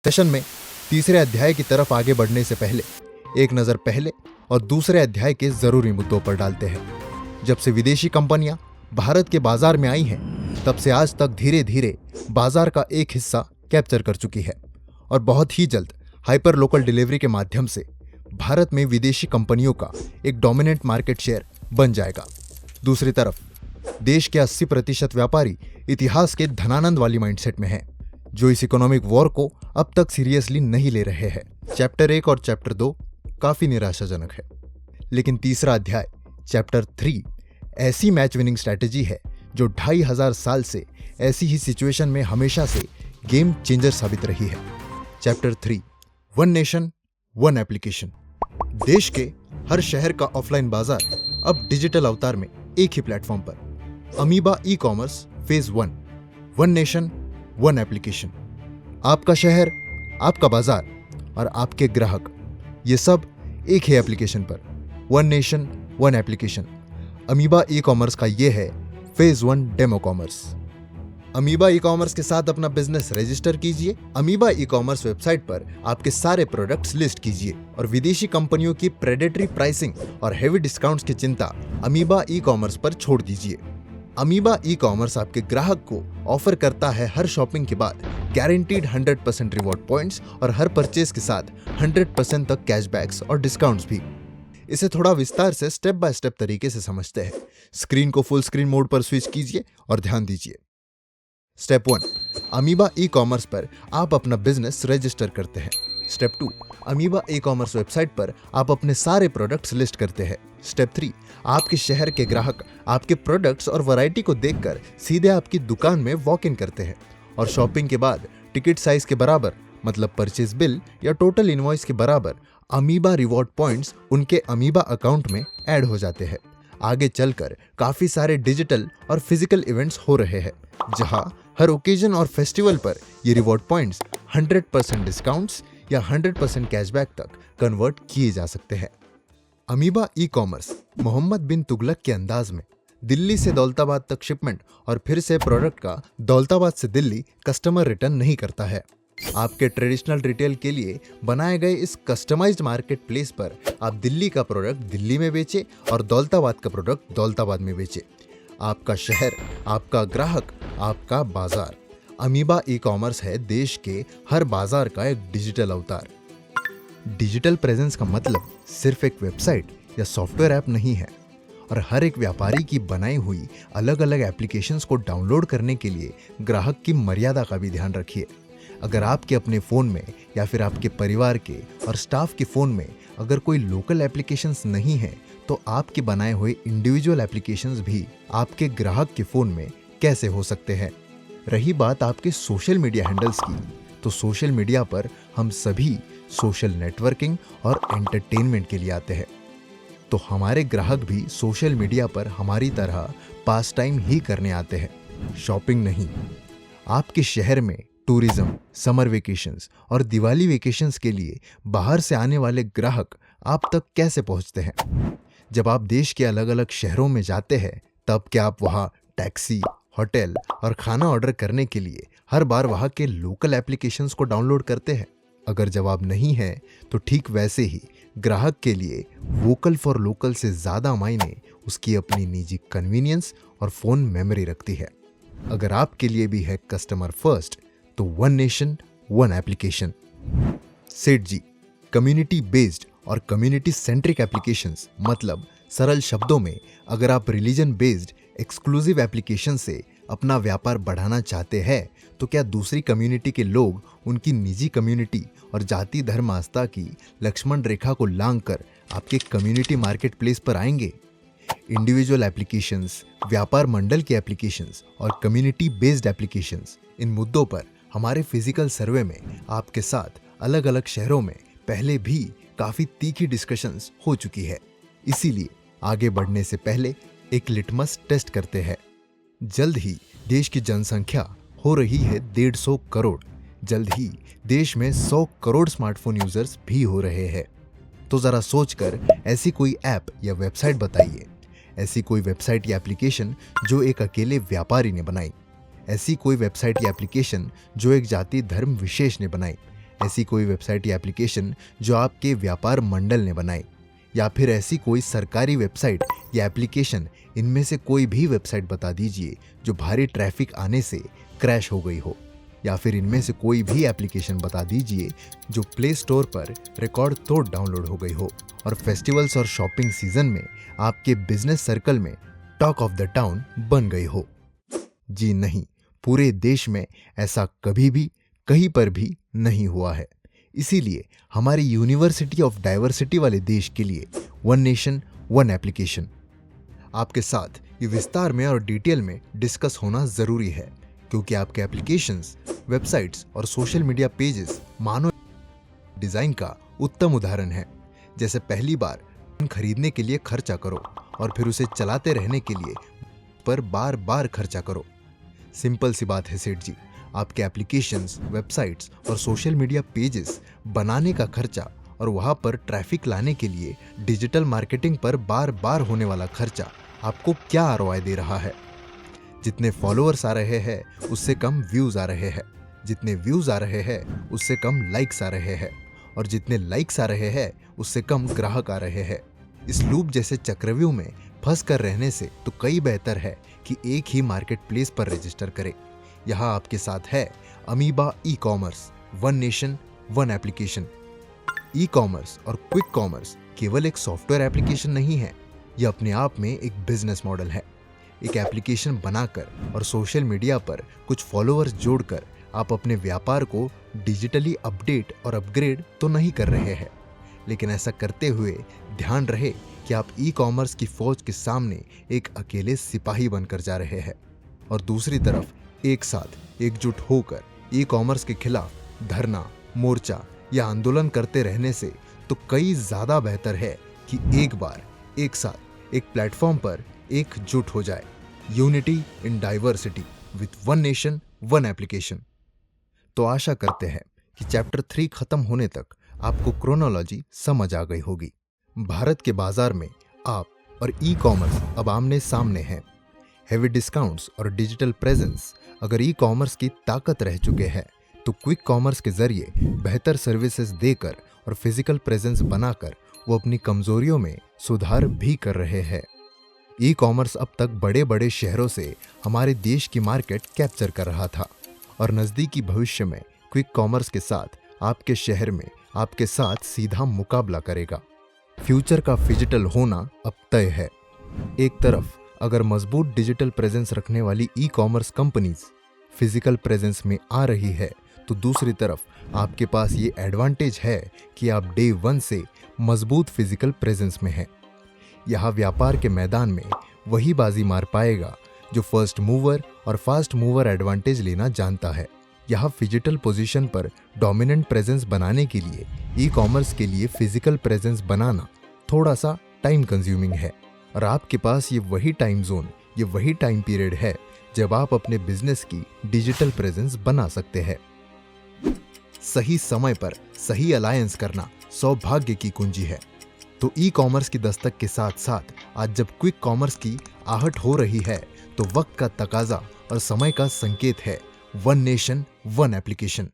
Session में तीसरे अध्याय की तरफ आगे बढ़ने से पहले एक नजर पहले और दूसरे अध्याय के जरूरी मुद्दों पर डालते हैं। जब से विदेशी कंपनियां भारत के बाजार में आई हैं, तब से आज तक धीरे धीरे बाजार का एक हिस्सा कैप्चर कर चुकी है और बहुत ही जल्द हाइपर लोकल डिलीवरी के माध्यम से भारत में विदेशी कंपनियों का एक डोमिनेंट मार्केट शेयर बन जाएगा। दूसरी तरफ देश के 80% व्यापारी इतिहास के धनानंद वाली माइंडसेट में हैं, जो इस इकोनॉमिक वॉर को अब तक सीरियसली नहीं ले रहे हैं। चैप्टर 1 और चैप्टर 2 काफी निराशाजनक है, लेकिन तीसरा अध्याय चैप्टर 3 ऐसी मैच विनिंग स्ट्रैटेजी है जो 2500 साल से ऐसी ही सिचुएशन में हमेशा से गेम चेंजर साबित रही है। Chapter 3 one nation one application. देश के हर शहर का ऑफलाइन बाजार अब डिजिटल अवतार में एक ही प्लेटफॉर्म पर। Amoeba e commerce phase 1 one nation one application. आपका शहर, आपका बाजार और आपके ग्राहक, ये सब एक ही एप्लीकेशन पर। One nation one application. Amoeba e commerce का ये है phase 1 demo commerce. Amoeba e commerce के साथ अपना बिजनेस रजिस्टर कीजिए। अमीबा ई कॉमर्स वेबसाइट पर आपके सारे प्रोडक्ट्स लिस्ट कीजिए और विदेशी कंपनियों की प्रेडेटरी प्राइसिंग और हेवी डिस्काउंट्स की चिंता अमीबा ई कॉमर्स पर छोड़ दीजिए। अमीबा ई कॉमर्स आपके ग्राहक को ऑफर करता है हर शॉपिंग के बाद गारंटीड 100% रिवॉर्ड पॉइंट्स और हर परचेज के साथ 100% तक कैशबैक्स और डिस्काउंट्स भी। इसे थोड़ा विस्तार से स्टेप बाय स्टेप तरीके से समझते हैं। स्क्रीन को फुल स्क्रीन मोड पर स्विच कीजिए और ध्यान दीजिए। स्टेप 1, अमीबा ई कॉमर्स पर आप अपना बिजनेस रजिस्टर करते हैं। Step 2, amoeba e commerce website पर आप अपने सारे प्रोडक्ट्स लिस्ट करते हैं। स्टेप 3, आपके शहर के ग्राहक आपके प्रोडक्ट्स और वैरायटी को देखकर सीधे आपकी दुकान में वॉक इन करते हैं और शॉपिंग के बाद टिकट साइज के बराबर, मतलब परचेज बिल या टोटल इनवॉइस के बराबर अमीबा रिवॉर्ड पॉइंट्स उनके अमीबा अकाउंट में ऐड हो जाते हैं। आगे चलकर काफी सारे डिजिटल और फिजिकल इवेंट्स हो रहे हैं, जहां हर ओकेजन और फेस्टिवल पर ये रिवॉर्ड पॉइंट्स 100% डिस्काउंट्स या 100% कैशबैक तक कन्वर्ट किए जा सकते हैं। अमीबा ई कॉमर्स मोहम्मद बिन तुगलक के अंदाज में दिल्ली से दौलताबाद तक शिपमेंट और फिर से प्रोडक्ट का दौलताबाद से दिल्ली कस्टमर रिटर्न नहीं करता है। आपके ट्रेडिशनल रिटेल के लिए बनाए गए इस कस्टमाइज्ड मार्केट प्लेस पर आप दिल्ली का प्रोडक्ट दिल्ली में बेचे और दौलताबाद का प्रोडक्ट दौलताबाद में बेचे। आपका शहर, आपका ग्राहक, आपका बाजार। अमीबा ई कॉमर्स है देश के हर बाजार का एक डिजिटल अवतार। डिजिटल प्रेजेंस का मतलब सिर्फ एक वेबसाइट या सॉफ्टवेयर ऐप नहीं है, और हर एक व्यापारी की बनाई हुई अलग अलग एप्लीकेशंस को डाउनलोड करने के लिए ग्राहक की मर्यादा का भी ध्यान रखिए। अगर आपके अपने फ़ोन में या फिर आपके परिवार के और स्टाफ के फ़ोन में अगर कोई लोकल एप्लीकेशंस नहीं है, तो आपके बनाए हुए इंडिविजुअल एप्लीकेशंस भी आपके ग्राहक के फ़ोन में कैसे हो सकते हैं। रही बात आपके सोशल मीडिया हैंडल्स की, तो सोशल मीडिया पर हम सभी सोशल नेटवर्किंग और एंटरटेनमेंट के लिए आते हैं, तो हमारे ग्राहक भी सोशल मीडिया पर हमारी तरह पास टाइम ही करने आते हैं, शॉपिंग नहीं। आपके शहर में टूरिज्म, समर वेकेशंस और दिवाली वेकेशंस के लिए बाहर से आने वाले ग्राहक आप तक कैसे पहुंचते हैं? जब आप देश के अलग अलग शहरों में जाते हैं, तब क्या आप वहां टैक्सी, होटल और खाना ऑर्डर करने के लिए हर बार वहां के लोकल एप्लीकेशंस को डाउनलोड करते हैं? अगर जवाब नहीं है, तो ठीक वैसे ही ग्राहक के लिए वोकल फॉर लोकल से ज़्यादा मायने उसकी अपनी निजी कन्वीनियंस और फ़ोन मेमोरी रखती है। अगर आपके लिए भी है कस्टमर फर्स्ट, तो वन नेशन वन एप्लीकेशन। सेठ जी, कम्युनिटी बेस्ड और कम्युनिटी सेंट्रिक एप्लीकेशंस, मतलब सरल शब्दों में अगर आप रिलीजन बेस्ड एक्सक्लूसिव एप्लीकेशन से अपना व्यापार बढ़ाना चाहते हैं, तो क्या दूसरी कम्युनिटी के लोग उनकी निजी कम्युनिटी और जाति धर्म आस्था की लक्ष्मण रेखा को लांघकर आपके कम्युनिटी मार्केट प्लेस पर आएंगे? इंडिविजुअल एप्लीकेशंस, व्यापार मंडल की एप्लीकेशंस और कम्युनिटी बेस्ड एप्लीकेशंस, इन मुद्दों पर हमारे फिजिकल सर्वे में आपके साथ अलग अलग शहरों में पहले भी काफी तीखी डिस्कशंस हो चुकी है। इसीलिए आगे बढ़ने से पहले एक लिटमस टेस्ट करते हैं। जल्द ही देश की जनसंख्या हो रही है 150 करोड़। जल्द ही देश में 100 करोड़ स्मार्टफोन यूजर्स भी हो रहे हैं। तो जरा सोचकर ऐसी कोई ऐप या वेबसाइट बताइए, ऐसी कोई वेबसाइट या एप्लीकेशन जो एक अकेले व्यापारी ने बनाई, ऐसी कोई वेबसाइट या एप्लीकेशन जो एक जाति धर्म विशेष ने बनाई, ऐसी कोई वेबसाइट या एप्लीकेशन जो आपके व्यापार मंडल ने बनाई, या फिर ऐसी कोई सरकारी वेबसाइट या एप्लीकेशन, इनमें से कोई भी वेबसाइट बता दीजिए जो भारी ट्रैफिक आने से क्रैश हो गई हो, या फिर इनमें से कोई भी एप्लीकेशन बता दीजिए जो प्ले स्टोर पर रिकॉर्ड तोड़ डाउनलोड हो गई हो और फेस्टिवल्स और शॉपिंग सीजन में आपके बिजनेस सर्कल में टॉक ऑफ द टाउन बन गई हो। जी नहीं, पूरे देश में ऐसा कभी भी कहीं पर भी नहीं हुआ है। इसीलिए हमारी यूनिवर्सिटी ऑफ डाइवर्सिटी वाले देश के लिए वन नेशन वन एप्लीकेशन आपके साथ ये विस्तार में और डिटेल में डिस्कस होना जरूरी है, क्योंकि आपके एप्लीकेशंस, वेबसाइट्स और सोशल मीडिया पेजेस मानव डिजाइन का उत्तम उदाहरण है। जैसे पहली बार खरीदने के लिए खर्चा करो और फिर उसे चलाते रहने के लिए पर बार बार खर्चा करो। सिंपल सी बात है सेठ जी, आपके एप्लीकेशंस, वेबसाइट्स और सोशल मीडिया पेजेस बनाने का खर्चा और वहां पर ट्रैफिक लाने के लिए डिजिटल मार्केटिंग पर बार बार होने वाला खर्चा आपको क्या आरओआई दे रहा है? जितने फॉलोअर्स आ रहे हैं उससे कम व्यूज आ रहे हैं, जितने व्यूज आ रहे हैं उससे कम लाइक्स आ रहे हैं, और जितने लाइक्स आ रहे हैं उससे कम ग्राहक आ रहे हैं। इस लूप जैसे चक्रव्यूह में फंस कर रहने से तो कई बेहतर है कि एक ही मार्केट प्लेस पर रजिस्टर करें। यहाँ आपके साथ है amoeba e commerce, one nation one application. E commerce और क्विक कॉमर्स केवल एक सॉफ्टवेयर एप्लीकेशन नहीं है, यह अपने आप में एक बिजनेस मॉडल है। एक एप्लीकेशन बनाकर और सोशल मीडिया पर कुछ फॉलोअर्स जोड़कर आप अपने व्यापार को डिजिटली अपडेट और अपग्रेड तो नहीं कर रहे हैं, लेकिन ऐसा करते हुए ध्यान रहे कि आप ई कॉमर्स की फौज के सामने एक अकेले सिपाही बनकर जा रहे हैं। और दूसरी तरफ एक साथ एकजुट होकर ई कॉमर्स के खिलाफ धरना, मोर्चा या आंदोलन करते रहने से तो कई ज्यादा बेहतर है कि एक बार एक साथ एक प्लेटफॉर्म पर एकजुट हो जाए। Unity in diversity with one nation one application. तो आशा करते हैं कि चैप्टर 3 खत्म होने तक आपको क्रोनोलॉजी समझ आ गई होगी। भारत के बाजार में आप और ई कॉमर्स अब आमने सामने हैं। हेवी डिस्काउंट्स और डिजिटल प्रेजेंस अगर ई कॉमर्स की ताकत रह चुके हैं, तो क्विक कॉमर्स के जरिए बेहतर सर्विसेज देकर और फिजिकल प्रेजेंस बनाकर वो अपनी कमजोरियों में सुधार भी कर रहे हैं। ई कॉमर्स अब तक बड़े बड़े शहरों से हमारे देश की मार्केट कैप्चर कर रहा था, और नजदीकी भविष्य में क्विक कॉमर्स के साथ आपके शहर में आपके साथ सीधा मुकाबला करेगा। फ्यूचर का डिजिटल होना अब तय है। एक तरफ अगर मजबूत डिजिटल प्रेजेंस रखने वाली e commerce companies physical presence में आ रही है, तो दूसरी तरफ आपके पास ये एडवांटेज है कि आप डे 1 से मजबूत फिजिकल प्रेजेंस में हैं। यहाँ व्यापार के मैदान में वही बाजी मार पाएगा जो फर्स्ट मूवर और फास्ट मूवर एडवांटेज लेना जानता है। यहाँ फिजिकल पोजीशन पर डोमिनेंट प्रेजेंस बनाने के लिए ई कॉमर्स के लिए फिजिकल प्रेजेंस बनाना थोड़ा सा टाइम कंज्यूमिंग है, और आपके पास ये वही टाइम जोन, ये वही टाइम पीरियड है जब आप अपने बिजनेस की डिजिटल प्रेजेंस बना सकते हैं। सही समय पर सही अलायंस करना सौभाग्य की कुंजी है। तो ई कॉमर्स की दस्तक के साथ साथ आज जब क्विक कॉमर्स की आहट हो रही है, तो वक्त का तकाजा और समय का संकेत है वन नेशन वन एप्लीकेशन।